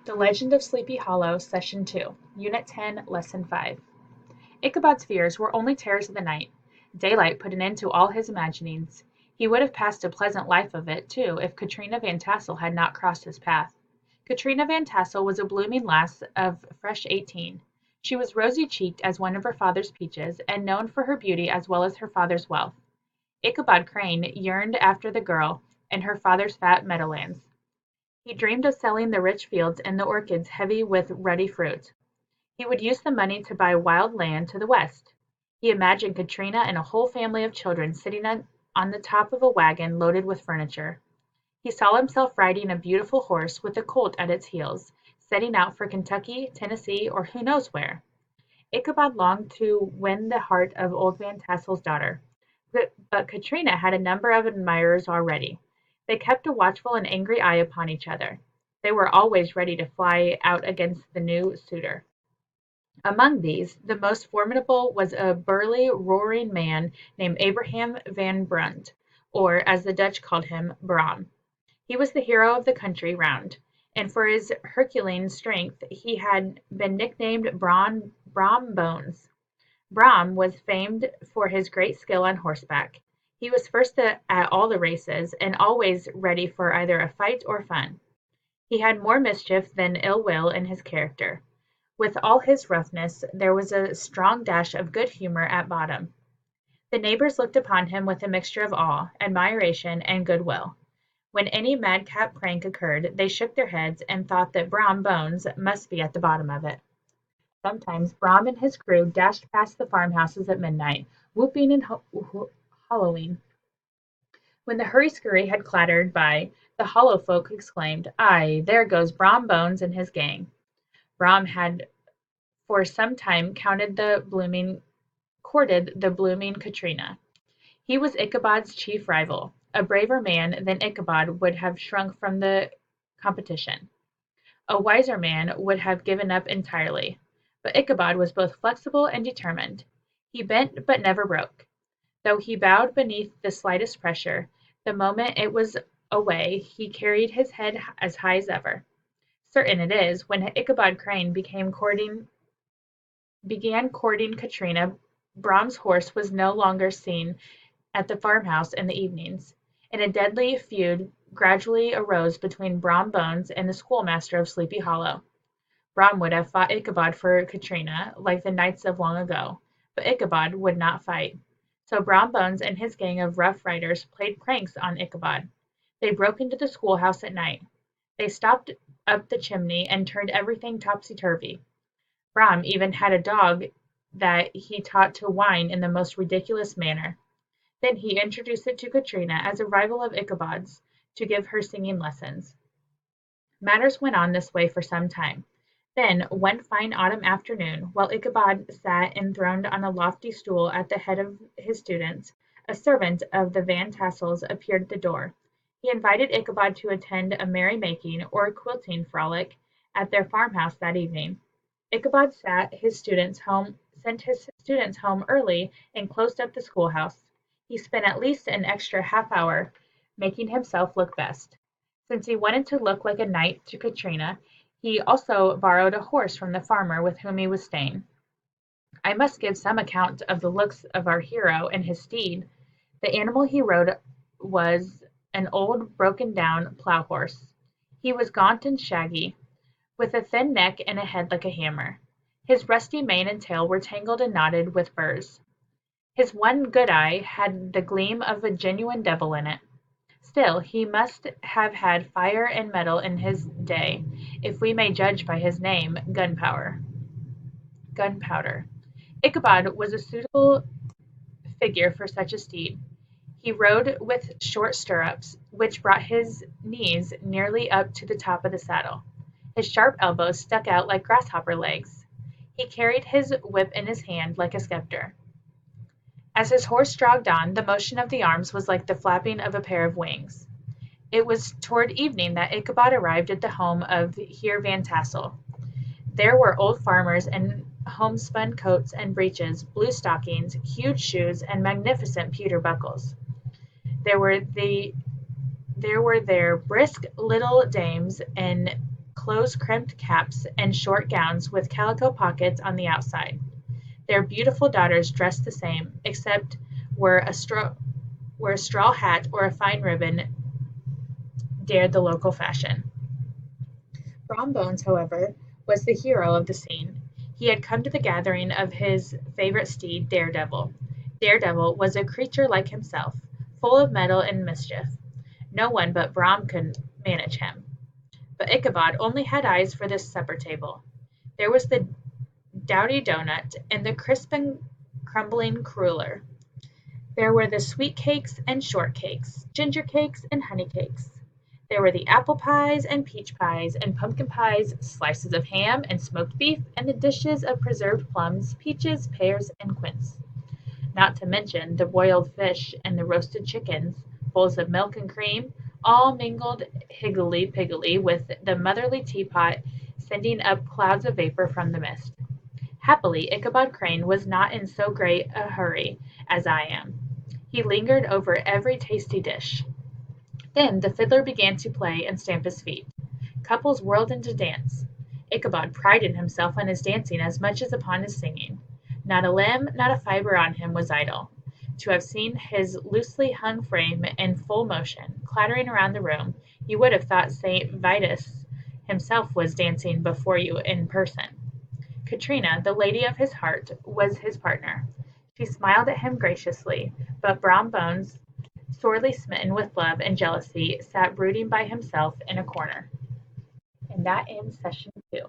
The Legend of Sleepy Hollow, Session 2, Unit 10, Lesson 5. Ichabod's fears were only terrors of the night. Daylight put an end to all his imaginings. He would have passed a pleasant life of it, too, if Katrina Van Tassel had not crossed his path. Katrina Van Tassel was a blooming lass of fresh 18. She was rosy-cheeked as one of her father's peaches, and known for her beauty as well as her father's wealth. Ichabod Crane yearned after the girl and her father's fat meadowlands. He dreamed of selling the rich fields and the orchards heavy with ruddy fruit. He would use the money to buy wild land to the west. He imagined Katrina and a whole family of children sitting on the top of a wagon loaded with furniture. He saw himself riding a beautiful horse with a colt at its heels, setting out for Kentucky, Tennessee, or who knows where. Ichabod longed to win the heart of old Van Tassel's daughter, but Katrina had a number of admirers already. They kept a watchful and angry eye upon each other. They were always ready to fly out against the new suitor. Among these, the most formidable was a burly, roaring man named Abraham van Brunt, or, as the Dutch called him, Brom. He was the hero of the country round, and for his herculean strength he had been nicknamed Brom Bones. Brom was famed for his great skill on horseback. He was first at all the races, and always ready for either a fight or fun. He had more mischief than ill will in his character. With all his roughness, there was a strong dash of good humor at bottom. The neighbors looked upon him with a mixture of awe, admiration, and good will. When any madcap prank occurred, they shook their heads and thought that Brom Bones must be at the bottom of it. Sometimes Brom and his crew dashed past the farmhouses at midnight, whooping and hollowing. When the hurry-scurry had clattered by, the Hollow folk exclaimed, "Ay, there goes Brom Bones and his gang." Brom had for some time courted the blooming Katrina. He was Ichabod's chief rival. A braver man than Ichabod would have shrunk from the competition. A wiser man would have given up entirely. But Ichabod was both flexible and determined. He bent but never broke. Though he bowed beneath the slightest pressure, the moment it was away he carried his head as high as ever. Certain it is, when Ichabod Crane began courting Katrina, Brom's horse was no longer seen at the farmhouse in the evenings, and a deadly feud gradually arose between Brom Bones and the schoolmaster of Sleepy Hollow. Brom would have fought Ichabod for Katrina, like the knights of long ago, but Ichabod would not fight. So Brom Bones and his gang of rough riders played pranks on Ichabod. They broke into the schoolhouse at night. They stopped up the chimney and turned everything topsy-turvy. Brom even had a dog that he taught to whine in the most ridiculous manner. Then he introduced it to Katrina as a rival of Ichabod's, to give her singing lessons. Matters went on this way for some time. Then, one fine autumn afternoon, while Ichabod sat enthroned on a lofty stool at the head of his students, a servant of the Van Tassels appeared at the door. He invited Ichabod to attend a merry-making or quilting frolic at their farmhouse that evening. Ichabod sent his students home early and closed up the schoolhouse. He spent at least an extra half-hour making himself look best. Since he wanted to look like a knight to Katrina, he also borrowed a horse from the farmer with whom he was staying. I must give some account of the looks of our hero and his steed. The animal he rode was an old broken-down plough-horse. He was gaunt and shaggy, with a thin neck and a head like a hammer. His rusty mane and tail were tangled and knotted with burrs. His one good eye had the gleam of a genuine devil in it. Still, he must have had fire and metal in his day, if we may judge by his name, Gunpowder. Ichabod was a suitable figure for such a steed. He rode with short stirrups, which brought his knees nearly up to the top of the saddle. His sharp elbows stuck out like grasshopper legs. He carried his whip in his hand like a sceptre. As his horse jogged on, the motion of the arms was like the flapping of a pair of wings. It was toward evening that Ichabod arrived at the home of Heer Van Tassel. There were old farmers in homespun coats and breeches, blue stockings, huge shoes, and magnificent pewter buckles. There were there brisk little dames in close-crimped caps and short gowns with calico pockets on the outside. Their beautiful daughters dressed the same, except where a straw hat or a fine ribbon dared the local fashion. Brom Bones, however, was the hero of the scene. He had come to the gathering of his favorite steed, Daredevil. Daredevil was a creature like himself, full of mettle and mischief. No one but Brom could manage him. But Ichabod only had eyes for this supper table. There was the doughty doughnut and the crisp and crumbling cruller. There were the sweet cakes and short cakes, ginger cakes and honey cakes. There were the apple pies and peach pies and pumpkin pies, slices of ham and smoked beef, and the dishes of preserved plums, peaches, pears, and quince. Not to mention the boiled fish and the roasted chickens, bowls of milk and cream, all mingled higgledy-piggledy with the motherly teapot sending up clouds of vapor from the mist. Happily Ichabod Crane was not in so great a hurry as I am. He lingered over every tasty dish. Then the fiddler began to play and stamp his feet. Couples whirled into dance. Ichabod prided himself on his dancing as much as upon his singing. Not a limb, not a fibre on him was idle. To have seen his loosely hung frame in full motion, clattering around the room, you would have thought St. Vitus himself was dancing before you in person. Katrina, the lady of his heart, was his partner. She smiled at him graciously, but Brom Bones, sorely smitten with love and jealousy, sat brooding by himself in a corner. And that ends session 2.